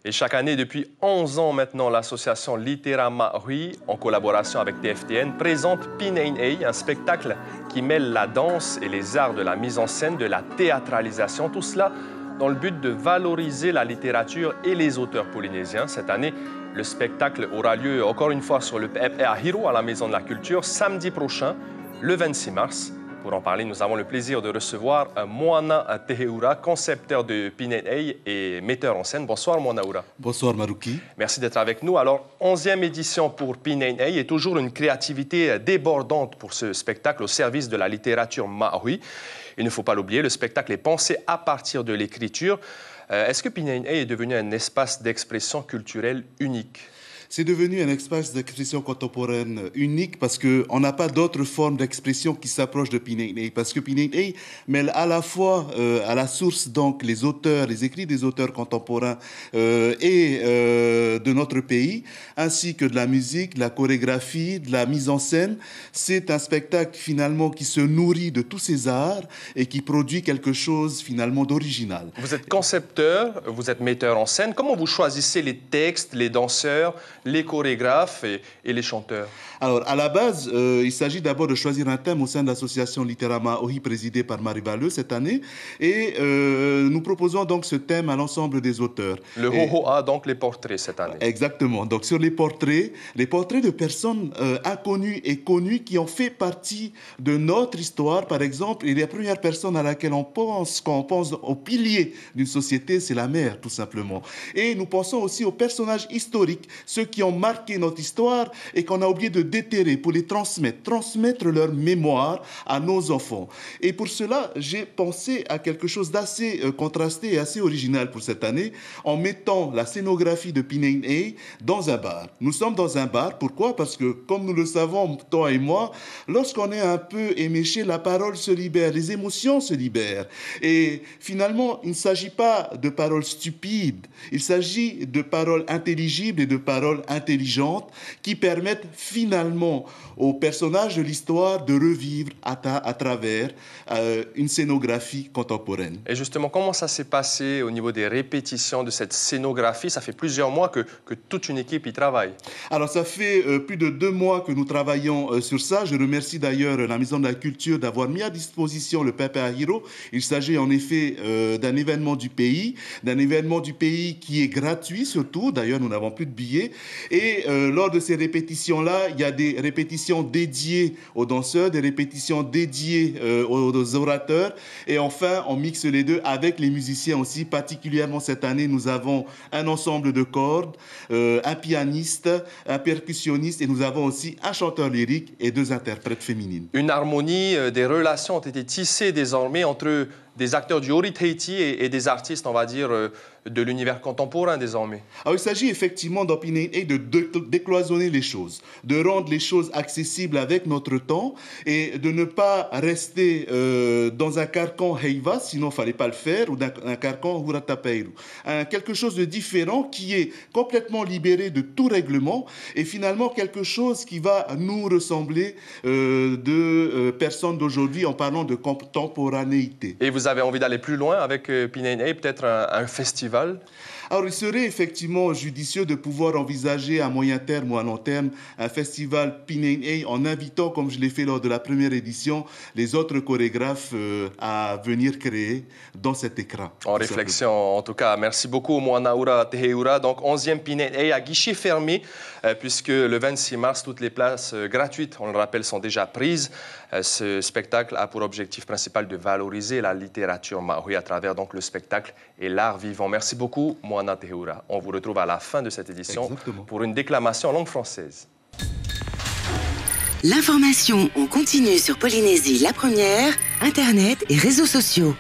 Et chaque année, depuis 11 ans maintenant, l'association Litera Maui, en collaboration avec TFTN, présente Pineinei, un spectacle qui mêle la danse et les arts de la mise en scène, de la théâtralisation, tout cela dans le but de valoriser la littérature et les auteurs polynésiens. Cette année, le spectacle aura lieu encore une fois sur le PPA Hiro à la Maison de la Culture, samedi prochain, le 26 mars. Pour en parler, nous avons le plaisir de recevoir Moana Teheura, concepteur de Pineinei et metteur en scène. Bonsoir Moanaura. Bonsoir Marouki. Merci d'être avec nous. Alors, 11e édition pour Pineinei et toujours une créativité débordante pour ce spectacle au service de la littérature maui. Il ne faut pas l'oublier, le spectacle est pensé à partir de l'écriture. Est-ce que Pineinei est devenu un espace d'expression culturelle unique? C'est devenu un espace d'expression contemporaine unique parce qu'on n'a pas d'autre forme d'expression qui s'approche de Pineinei. Parce que Pineinei mêle à la fois à la source donc les auteurs, les écrits des auteurs contemporains de notre pays, ainsi que de la musique, de la chorégraphie, de la mise en scène. C'est un spectacle finalement qui se nourrit de tous ces arts et qui produit quelque chose finalement d'original. Vous êtes concepteur, vous êtes metteur en scène. Comment vous choisissez les textes, les danseurs, les chorégraphes et les chanteurs? Alors, à la base, il s'agit d'abord de choisir un thème au sein de l'association Litera Maui présidée par Marie Balleux cette année. Et nous proposons donc ce thème à l'ensemble des auteurs. Le Hohoa, donc les portraits cette année. Exactement. Donc, sur les portraits de personnes inconnues et connues qui ont fait partie de notre histoire. Par exemple, et la première personne à laquelle on pense, quand on pense au pilier d'une société, c'est la mère, tout simplement. Et nous pensons aussi aux personnages historiques, ceux qui ont marqué notre histoire et qu'on a oublié de déterrer pour les transmettre leur mémoire à nos enfants. Et pour cela, j'ai pensé à quelque chose d'assez contrasté et assez original pour cette année, en mettant la scénographie de Pineinei dans un bar. Nous sommes dans un bar, pourquoi? Parce que, comme nous le savons, toi et moi, lorsqu'on est un peu éméché, la parole se libère, les émotions se libèrent. Et finalement, il ne s'agit pas de paroles stupides, il s'agit de paroles intelligibles et de paroles intelligentes qui permettent finalement aux personnages de l'histoire de revivre à travers une scénographie contemporaine. Et justement, comment ça s'est passé au niveau des répétitions de cette scénographie? Ça fait plusieurs mois que toute une équipe y travaille. Alors, ça fait plus de 2 mois que nous travaillons sur ça. Je remercie d'ailleurs la Maison de la Culture d'avoir mis à disposition le PPA Hiro. Il s'agit en effet d'un événement du pays qui est gratuit surtout. D'ailleurs, nous n'avons plus de billets. Et lors de ces répétitions-là, il y a des répétitions dédiées aux danseurs, des répétitions dédiées aux orateurs. Et enfin, on mixe les deux avec les musiciens aussi. Particulièrement cette année, nous avons un ensemble de cordes, un pianiste, un percussionniste et nous avons aussi un chanteur lyrique et 2 interprètes féminines. Une harmonie, des relations ont été tissées désormais entre des acteurs du Ori-Tahiti et des artistes, on va dire, de l'univers contemporain désormais. Alors, il s'agit effectivement dans Pineinei de décloisonner les choses, de rendre les choses accessibles avec notre temps et de ne pas rester dans un carcan Heiva, sinon il ne fallait pas le faire, ou un carcan Huratapeiru. Quelque chose de différent qui est complètement libéré de tout règlement et finalement quelque chose qui va nous ressembler de personnes d'aujourd'hui en parlant de contemporanéité. Et vous avez envie d'aller plus loin avec Pineinei, peut-être un festival? Alors, il serait effectivement judicieux de pouvoir envisager à moyen terme ou à long terme un festival Pineinei en invitant, comme je l'ai fait lors de la première édition, les autres chorégraphes à venir créer dans cet écran. En réflexion, en tout cas. Merci beaucoup, Moanaura Teheura. Donc, 11e Pineinei à guichet fermé, puisque le 26 mars, toutes les places gratuites, on le rappelle, sont déjà prises. Ce spectacle a pour objectif principal de valoriser la littérature maui à travers donc, le spectacle et l'art vivant. Merci beaucoup, Moana Teheura. On vous retrouve à la fin de cette édition pour une déclamation en langue française. L'information en continu sur Polynésie la première, Internet et réseaux sociaux.